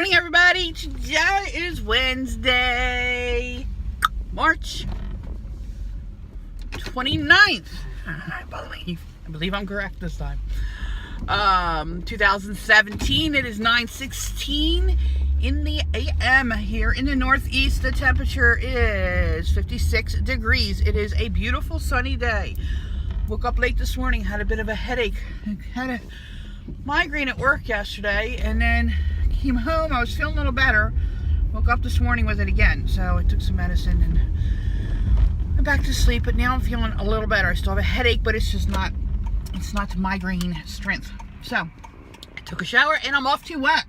Morning, everybody. Today is Wednesday, March 29th. I believe I'm correct this time. 2017. It is 9:16 in the a.m. here in the Northeast. The temperature is 56 degrees. It is a beautiful sunny day. Woke up late this morning, had a bit of a headache, had a migraine at work yesterday, and then came home. I was feeling a little better. Woke up this morning with it again, so I took some medicine and I'm back to sleep. But now I'm feeling a little better. I still have a headache, but it's just not. It's not migraine strength. So I took a shower and I'm off to work.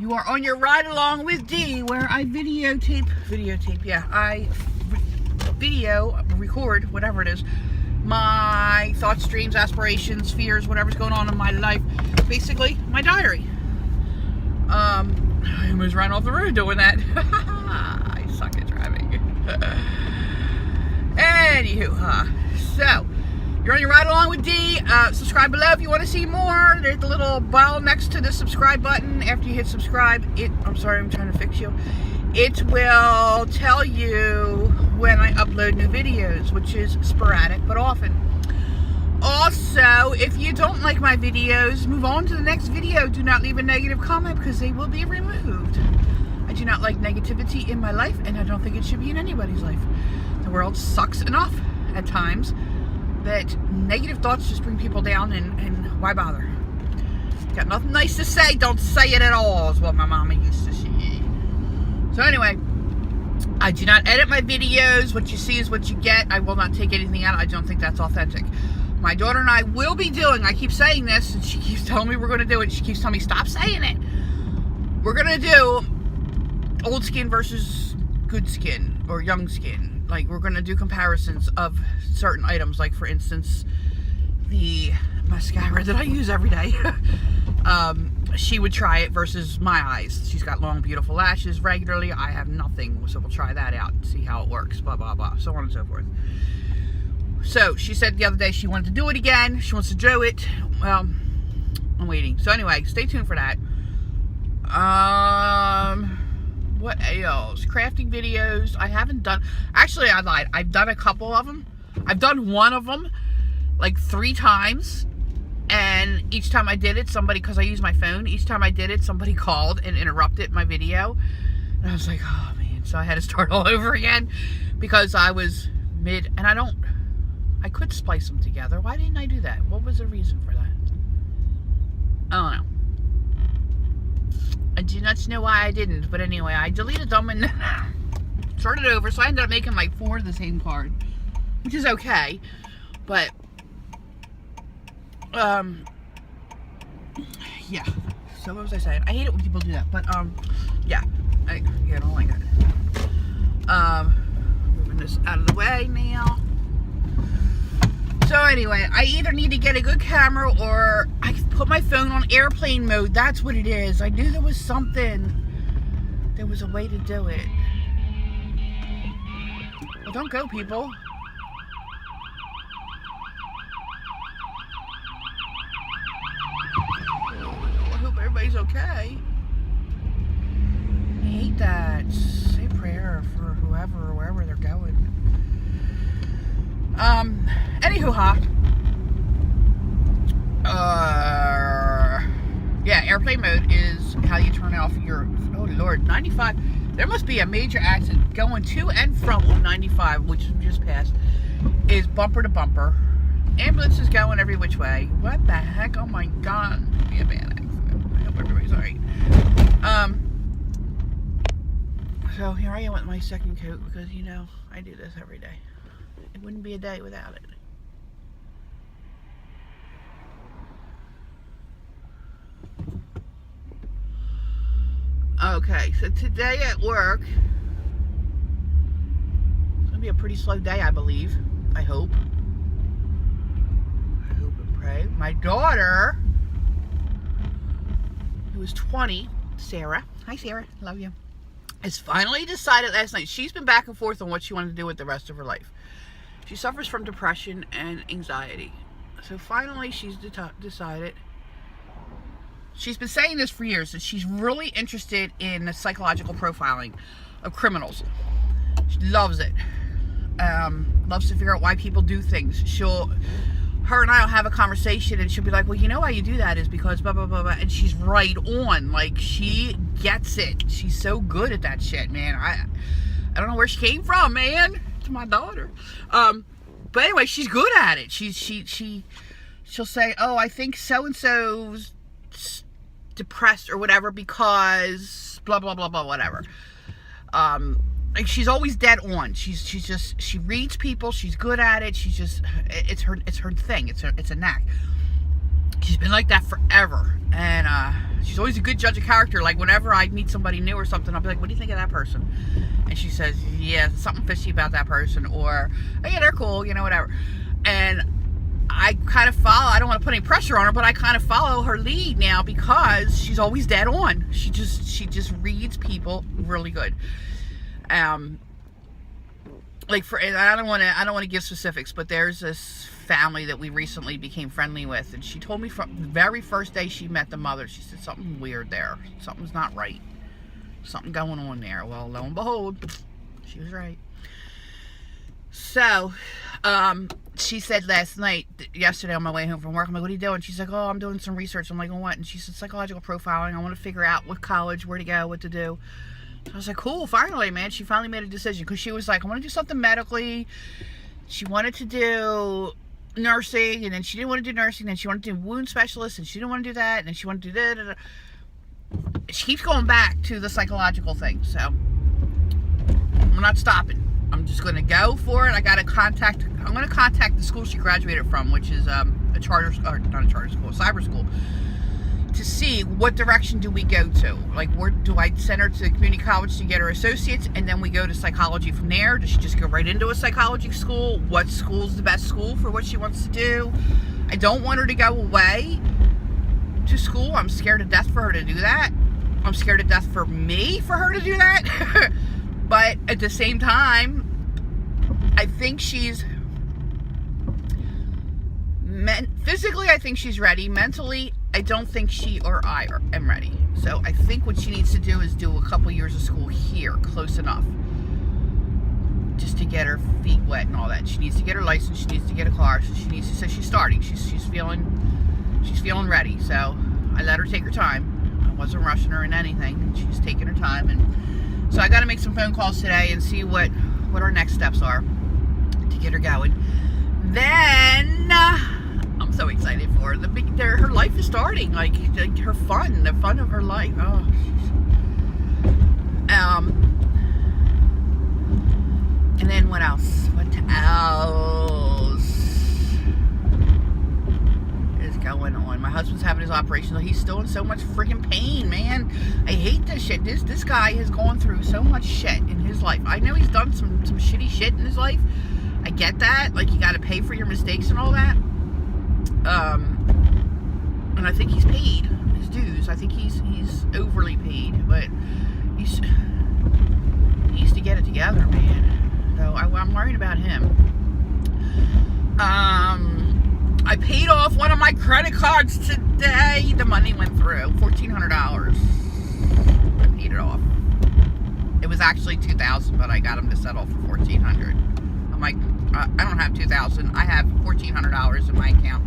You are on your ride along with Dee, where I record, whatever it is, my thoughts, dreams, aspirations, fears, whatever's going on in my life. Basically, my diary. I almost ran off the road doing that. I suck at driving. Anywho, so you're on your ride along with Dee. Subscribe below if you want to see more. There's the little bell next to the subscribe button. After you hit subscribe, I'm trying to fix you. It will tell you when I upload new videos, which is sporadic but often. Also, if you don't like my videos, move on to the next video. Do not leave a negative comment because they will be removed. I do not like negativity in my life, and I don't think it should be in anybody's life. The world sucks enough at times that negative thoughts just bring people down, and why bother? Got nothing nice to say, don't say it at all, is what my mama used to say. So anyway, I do not edit my videos. What you see is what you get. I will not take anything out. I don't think that's authentic. My daughter and I will be doing, I keep saying this, and she keeps telling me we're going to do it. She keeps telling me, stop saying it. We're going to do old skin versus good skin or young skin. Like, we're going to do comparisons of certain items. Like, for instance, the mascara that I use every day. She would try it versus my eyes. She's got long, beautiful lashes regularly. I have nothing. So we'll try that out and see how it works. Blah, blah, blah. So on and so forth. So she said the other day she wanted to do it again. She wants to do it. Well, I'm waiting. So anyway, stay tuned for that. What else? Crafting videos. I haven't done. Actually, I lied. I've done a couple of them. I've done one of them like 3 times. And each time I did it, because I use my phone, each time I did it, somebody called and interrupted my video. And I was like, oh man. So I had to start all over again because I was and I could splice them together. Why didn't I do that? What was the reason for that? I don't know. I do not know why I didn't. But anyway, I deleted them and started over. So I ended up making like 4 of the same card, which is okay. But yeah. So what was I saying? I hate it when people do that. But yeah. I don't like it. Moving this out of the way now. So anyway, I either need to get a good camera or I can put my phone on airplane mode. That's what it is. I knew there was something. There was a way to do it. Well, don't go, people. I hope everybody's okay. I hate that. Say a prayer for whoever or wherever they're going. Anywho, yeah, airplane mode is how you turn off your, oh Lord, 95. There must be a major accident going to and from on 95, which just passed, is bumper to bumper. Ambulance is going every which way. What the heck? Oh my God. It'll be a bad accident. I hope everybody's alright. So here I am with my second coat because, you know, I do this every day. It wouldn't be a day without it. Okay, so today at work, it's going to be a pretty slow day, I believe. I hope. I hope and pray. My daughter, who is 20, Sarah. Hi, Sarah. Love you. Has finally decided last night. She's been back and forth on what she wanted to do with the rest of her life. She suffers from depression and anxiety. So finally she's decided she's been saying this for years, that she's really interested in the psychological profiling of criminals. She loves it. Loves to figure out why people do things. Her and I will have a conversation, and she'll be like, well, you know why you do that is because blah, blah, blah, blah. And she's right on. Like, she gets it. She's so good at that shit, man. I don't know where she came from, man. To my daughter. But anyway, she's good at it. She'll say, oh, I think so-and-so's depressed or whatever because blah, blah, blah, blah, whatever. Like, she's always dead on. She reads people. She's good at it. It's her thing. It's a knack. She's been like that forever. And, she's always a good judge of character. Like, whenever I meet somebody new or something, I'll be like, what do you think of that person? And she says, yeah, something fishy about that person. Or, oh, yeah, they're cool, you know, whatever. And I kind of follow. I don't want to put any pressure on her, but I kind of follow her lead now because she's always dead on. She just reads people really good. Like, and I don't want to give specifics, but there's this family that we recently became friendly with, and she told me from the very first day she met the mother, she said, something weird there. Something's not right. Something going on there. Well, lo and behold, she was right. So, she said yesterday on my way home from work, I'm like, what are you doing? She's like, oh, I'm doing some research. I'm like, on what? And she said, psychological profiling. I want to figure out what college, where to go, what to do. I was like, cool, finally, man. She finally made a decision, because she was like, I want to do something medically. She wanted to do nursing, and then she didn't want to do nursing, then she wanted to do wound specialist, and she didn't want to do that, and then she wanted to do that. She keeps going back to the psychological thing, so I'm not stopping. I'm just going to go for it. I'm going to contact the school she graduated from, which is not a charter school, a cyber school, to see what direction do we go to. Like, where do I send her to the community college to get her associates, and then we go to psychology from there? Does she just go right into a psychology school? What school's the best school for what she wants to do? I don't want her to go away to school. I'm scared to death for her to do that. I'm scared to death for me for her to do that. But at the same time, I think she's physically, I think she's ready. Mentally, I don't think she or I am ready. So I think what she needs to do is do a couple years of school here, close enough, just to get her feet wet and all that. She needs to get her license. She needs to get a car. So she needs to. So she's starting. She's feeling ready. So I let her take her time. I wasn't rushing her in anything. She's taking her time, and so I got to make some phone calls today and see what our next steps are to get her going. Then I'm so excited for her. Her life is starting. Like her fun, the fun of her life. Oh. And then what else? What else is going on? My husband's having his operation, so he's still in so much freaking pain, man. I hate this shit. This guy has gone through so much shit in his life. I know he's done some shitty shit in his life. I get that. Like, you got to pay for your mistakes and all that. And I think he's paid his dues. I think he's overly paid, but he needs to get it together, man. So I'm worried about him. I paid off one of my credit cards today. The money went through. $1,400. I paid it off. It was actually $2,000, but I got him to settle for $1,400. I'm like, I don't have $2,000. I have $1,400 in my account.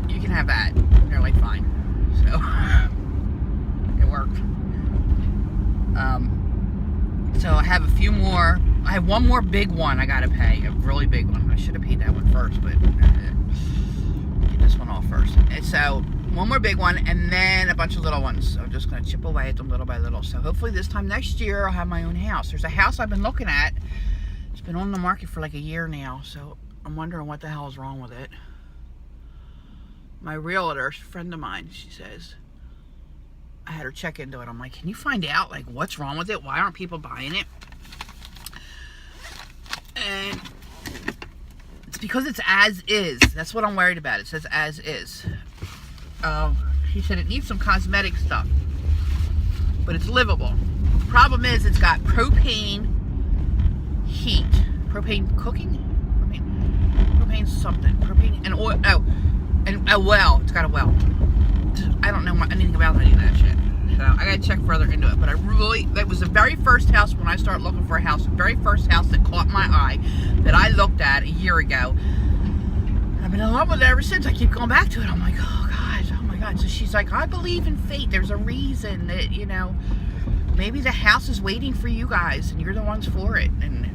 You can have that. And they're like, fine. So it worked. So I have a few more. I have one more big one I gotta pay. A really big one. I should have paid that one first, but get this one off first. And so one more big one, and then a bunch of little ones. So I'm just gonna chip away at them little by little. So hopefully this time next year I'll have my own house. There's a house I've been looking at. It's been on the market for like a year now, so I'm wondering what the hell is wrong with it. My realtor, a friend of mine, she says, I had her check into it. I'm like, can you find out, like, what's wrong with it? Why aren't people buying it? And it's because it's as is. That's what I'm worried about. It says as is. She said it needs some cosmetic stuff, but it's livable. Problem is, it's got propane heat, propane cooking, propane something, propane and oil. Oh, and a well. It's got a well. I don't know anything about any of that shit. So I gotta check further into it. But that was the very first house when I started looking for a house. The very first house that caught my eye that I looked at a year ago. I've been in love with it ever since. I keep going back to it. I'm like, oh my God. So she's like, I believe in fate. There's a reason that, maybe the house is waiting for you guys and you're the ones for it. And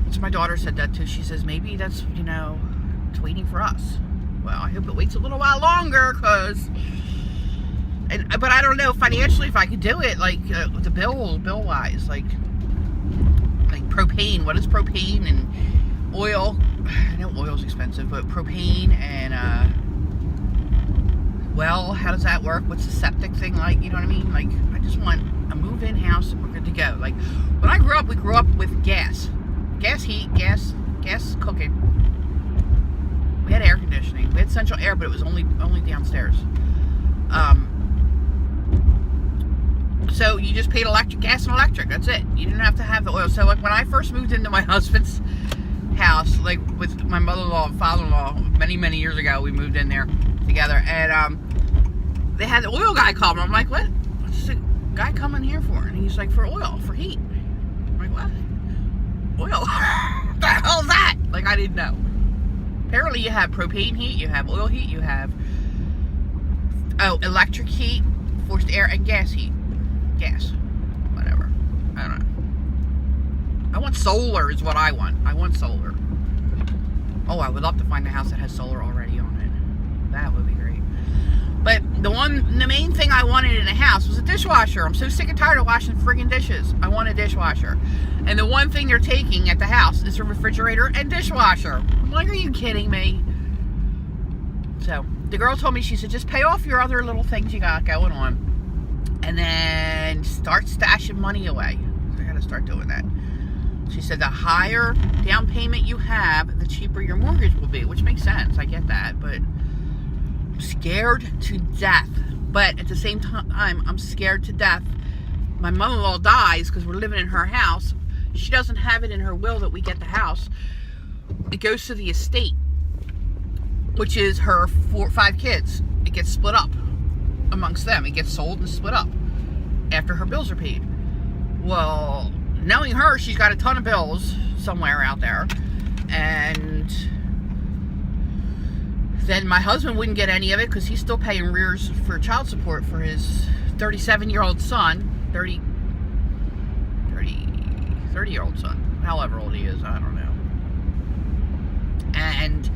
so my daughter said that too. She says, maybe that's, it's waiting for us. Well, I hope it waits a little while longer, but I don't know financially if I could do it, like with the bill wise, like propane. What is propane and oil? I know oil's expensive, but propane and well, how does that work? What's the septic thing like? You know what I mean? Like, I just want a move-in house and we're good to go. Like, when I grew up, we grew up with gas heat, gas cooking. We had air conditioning. We had central air, but it was only downstairs. So you just paid gas and electric. That's it. You didn't have to have the oil. So like when I first moved into my husband's house, like with my mother-in-law and father-in-law, many years ago, we moved in there together, and they had the oil guy call me. I'm like, what? What's the guy coming here for? And he's like, for oil, for heat. I'm like, what? Oil? What the hell's that? Like, I didn't know. Apparently you have propane heat, you have oil heat, you have electric heat, forced air, and gas heat. Gas. Whatever. I don't know. I want solar is what I want. I want solar. Oh, I would love to find a house that has solar already on it. That would be great. But the main thing I wanted in a house was a dishwasher. I'm so sick and tired of washing friggin' dishes. I want a dishwasher. And the one thing they're taking at the house is a refrigerator and dishwasher. I'm like, are you kidding me? So, the girl told me, she said, just pay off your other little things you got going on. And then start stashing money away. So I gotta start doing that. She said the higher down payment you have, the cheaper your mortgage will be, which makes sense. I get that, but I'm scared to death. But at the same time, I'm scared to death. My mother-in-law dies because we're living in her house. She doesn't have it in her will that we get the house. It goes to the estate, which is her 5 kids. It gets split up amongst them. It gets sold and split up after her bills are paid. Well, knowing her, she's got a ton of bills somewhere out there, and then my husband wouldn't get any of it because he's still paying arrears for child support for his 37-year-old son, 30-year-old son, however old he is, I don't know. And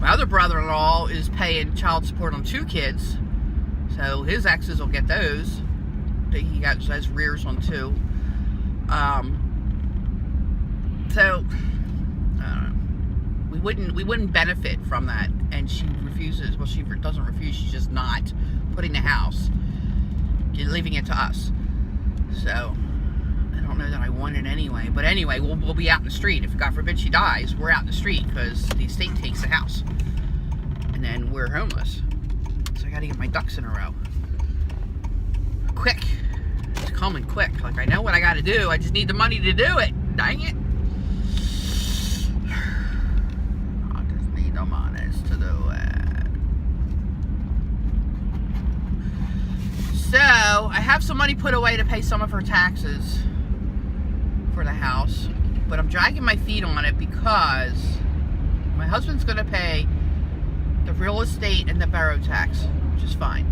my other brother-in-law is paying child support on 2 kids, so his exes will get those. He has arrears on 2. So I don't know. We wouldn't benefit from that, and she refuses. Well, she doesn't refuse. She's just not putting the house, leaving it to us. So I don't know that I want it anyway. But anyway, we'll be out in the street. If God forbid she dies, we're out in the street because the estate takes the house, and then we're homeless. So I got to get my ducks in a row. Quick. It's coming quick. Like, I know what I got to do. I just need the money to do it. Dang it. I just need the money to do it. So, I have some money put away to pay some of her taxes for the house. But I'm dragging my feet on it because my husband's going to pay the real estate and the borough tax, which is fine.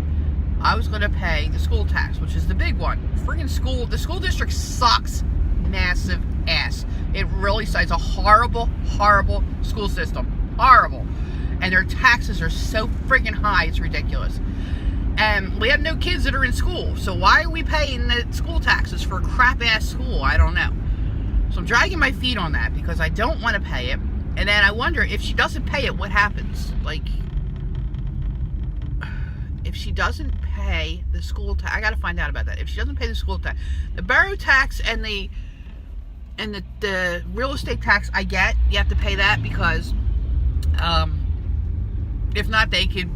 I was going to pay the school tax, which is the big one. Friggin' school, the school district sucks massive ass. It really is a horrible school system. Horrible. And their taxes are so friggin' high, it's ridiculous. And we have no kids that are in school, so why are we paying the school taxes for a crap ass school? I don't know. So I'm dragging my feet on that because I don't want to pay it. And then I wonder, if she doesn't pay it, what happens? Like, if she doesn't pay the school tax, I got to find out about that. If she doesn't pay the school tax, the borough tax and the real estate tax, I get. You have to pay that because if not, they could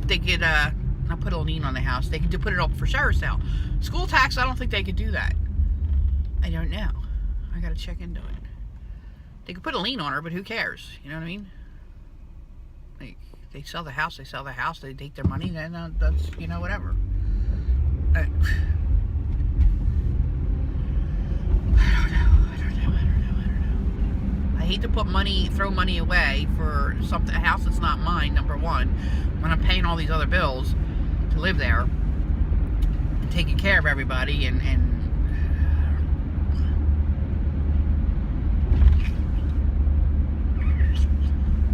not put a lien on the house. They could put it up for sheriff's sale. School tax, I don't think they could do that. I don't know. I got to check into it. They could put a lien on her, but who cares? You know what I mean? Like, They sell the house, they take their money, then that's, you know, whatever. I don't know. I hate to throw money away for a house that's not mine, number one, when I'm paying all these other bills to live there and taking care of everybody and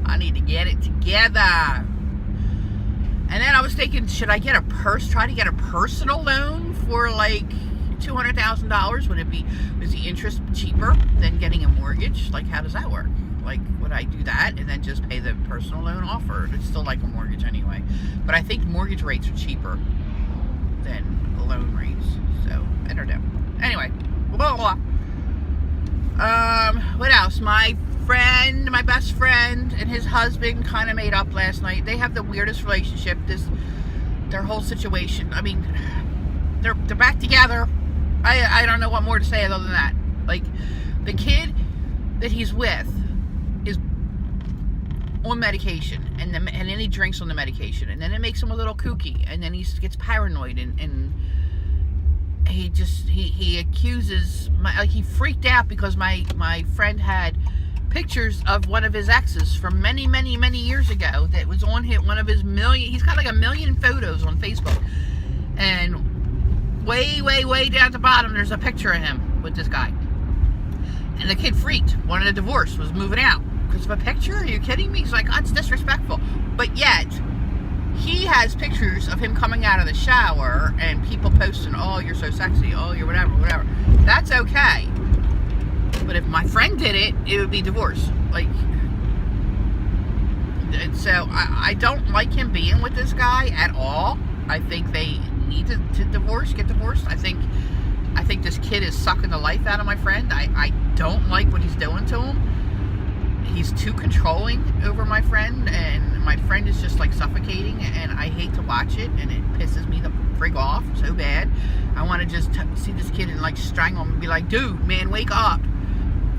I need to get it together. And then I was thinking, should I try to get a personal loan for like $200,000? Was the interest cheaper than getting a mortgage? Like, how does that work? Like, would I do that and then just pay the personal loan off, or it's still like a mortgage anyway? But I think mortgage rates are cheaper than the loan rates, so I don't know. Anyway, blah, blah, blah. What else? My best friend and his husband kind of made up last night. They have the weirdest relationship. Their whole situation. I mean, they're back together. I don't know what more to say other than that. Like, the kid that he's with is on medication, and then he drinks on the medication, and then it makes him a little kooky, and then he gets paranoid, and he accuses he freaked out because my friend had pictures of one of his exes from many years ago that was on one of his he's got like 1 million photos on Facebook, and way down at the bottom there's a picture of him with this guy, and the kid freaked, wanted a divorce, was moving out because of a picture. Are you kidding me? He's like, oh, it's disrespectful. But yet he has pictures of him coming out of the shower and people posting, oh, you're so sexy, oh, you're whatever. That's okay. But if my friend did it, it would be divorce. Like, and so I don't like him being with this guy at all. I think they need to get divorced. I think this kid is sucking the life out of my friend. I don't like what he's doing to him. He's too controlling over my friend, and my friend is just like suffocating, and I hate to watch it, and it pisses me the frig off so bad. I want to just see this kid and like strangle him and be like, dude, man, wake up.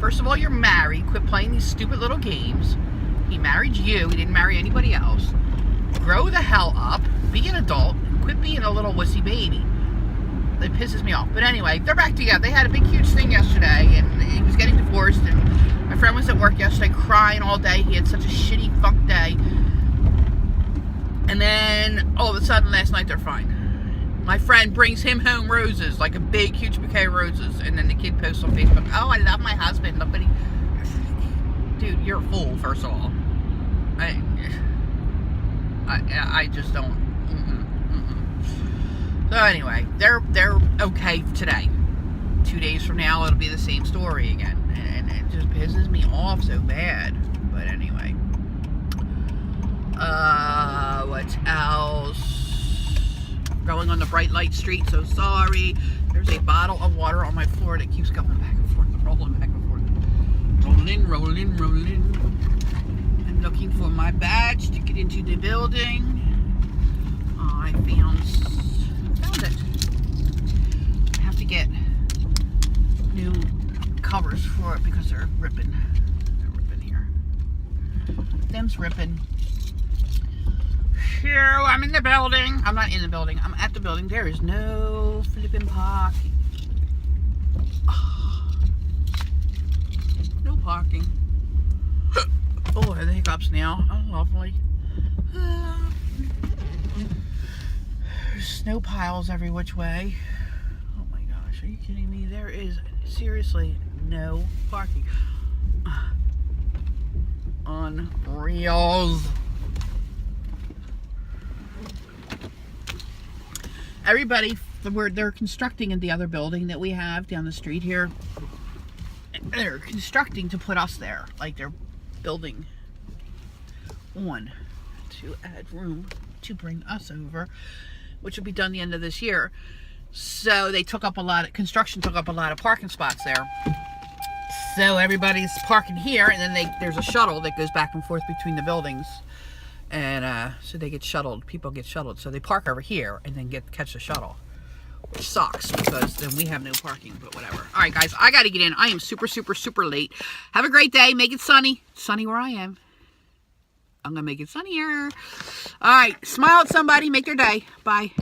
First of all, you're married. Quit playing these stupid little games. He married you. He didn't marry anybody else. Grow the hell up. Be an adult. And quit being a little wussy baby. It pisses me off. But anyway, they're back together. They had a big, huge thing yesterday, and he was getting divorced, and my friend was at work yesterday crying all day. He had such a shitty fuck day. And then, all of a sudden, last night, they're fine. My friend brings him home roses, like a big, huge bouquet of roses. And then the kid posts on Facebook, oh, I love my husband. Nobody... Dude, you're a fool, first of all. I just don't... So anyway, they're okay today. 2 days from now, it'll be the same story again. And it just pisses me off so bad. But anyway. What else? Going on the bright light street, so sorry. There's a bottle of water on my floor that keeps going back and forth, rolling back and forth. Rolling. I'm looking for my badge to get into the building. I found it. I have to get new covers for it because they're ripping. They're ripping here. Them's ripping. Here, I'm in the building. I'm not in the building. I'm at the building. There is no flipping parking. Oh, no parking. Oh, the hiccups now. Oh, lovely. There's snow piles every which way. Oh my gosh, are you kidding me? There is seriously no parking. Unreal. Everybody, they're constructing in the other building that we have down the street here. They're constructing to put us there. Like, they're building on to add room to bring us over, which will be done the end of this year. So they construction took up a lot of parking spots there. So everybody's parking here, and then there's a shuttle that goes back and forth between the buildings. And so they get shuttled. People get shuttled. So they park over here and then catch the shuttle, which sucks because then we have no parking, but whatever. All right, guys, I got to get in. I am super late. Have a great day. Make it sunny. Sunny where I am. I'm going to make it sunnier. All right. Smile at somebody. Make their day. Bye.